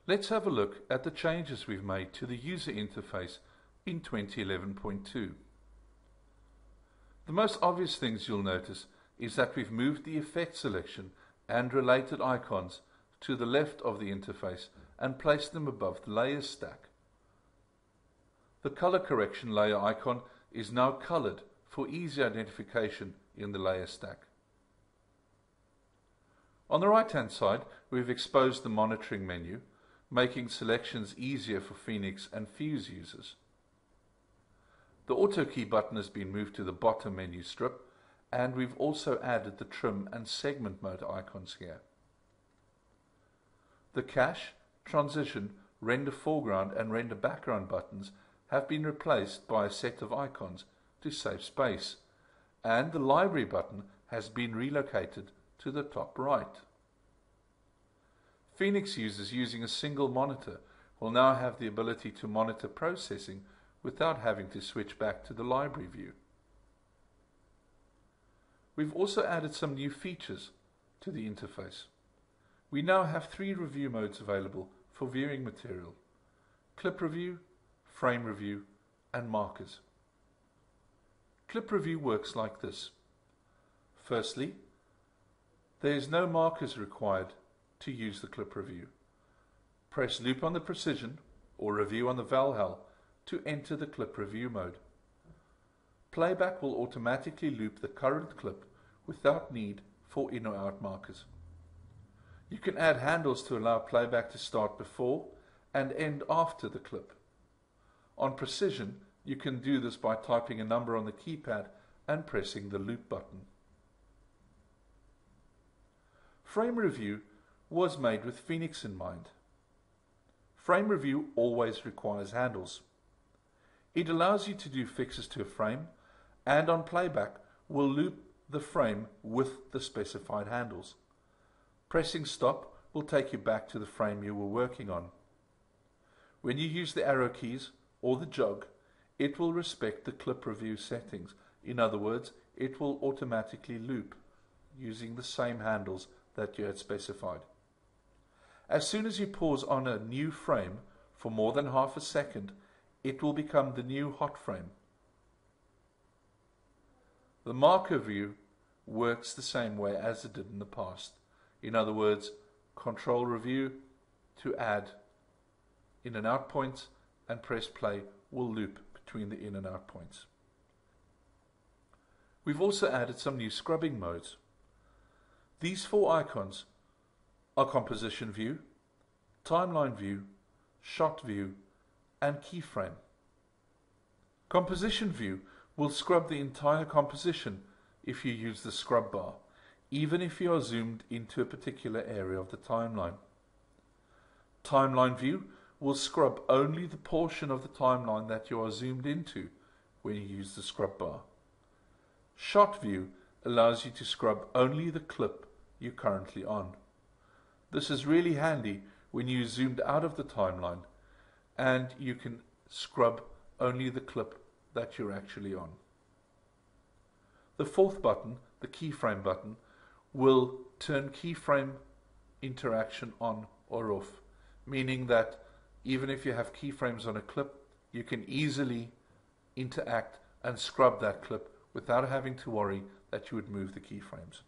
Let's have a look at the changes we've made to the user interface in 2011.2. The most obvious things you'll notice is that we've moved the effect selection and related icons to the left of the interface and placed them above the layers stack. The color correction layer icon is now colored for easy identification in the layer stack. On the right hand side, we've exposed the monitoring menu, making selections easier for Phoenix and Fuse users. The Auto Key button has been moved to the bottom menu strip, and we've also added the trim and segment mode icons here. The cache, transition, render foreground and render background buttons have been replaced by a set of icons to save space, and the library button has been relocated to the top right. Phoenix users using a single monitor will now have the ability to monitor processing without having to switch back to the library view. We've also added some new features to the interface. We now have 3 review modes available for viewing material: clip review, frame review, and markers. Clip review works like this. Firstly, there is no markers required to use the clip review. Press loop on the precision or review on the valhal to enter the clip review mode. Playback will automatically loop the current clip without need for in or out markers. You can add handles to allow playback to start before and end after the clip. On precision, you can do this by typing a number on the keypad and pressing the loop button. Frame review was made with Phoenix in mind. Frame review always requires handles. It allows you to do fixes to a frame, and on playback will loop the frame with the specified handles. Pressing stop will take you back to the frame you were working on. When you use the arrow keys or the jog, it will respect the clip review settings. In other words, it will automatically loop using the same handles that you had specified. As soon as you pause on a new frame for more than half a second, it will become the new hot frame. The marker view works the same way as it did in the past. In other words, control review to add in and out points, and press play will loop between the in and out points. We've also added some new scrubbing modes. These 4 icons are composition view, timeline view, shot view, and keyframe. Composition view will scrub the entire composition if you use the scrub bar, even if you are zoomed into a particular area of the timeline. Timeline view will scrub only the portion of the timeline that you are zoomed into when you use the scrub bar. Shot view allows you to scrub only the clip you're currently on. This is really handy when you're zoomed out of the timeline and you can scrub only the clip that you're actually on. The 4th button, the keyframe button, will turn keyframe interaction on or off, meaning that even if you have keyframes on a clip, you can easily interact and scrub that clip without having to worry that you would move the keyframes.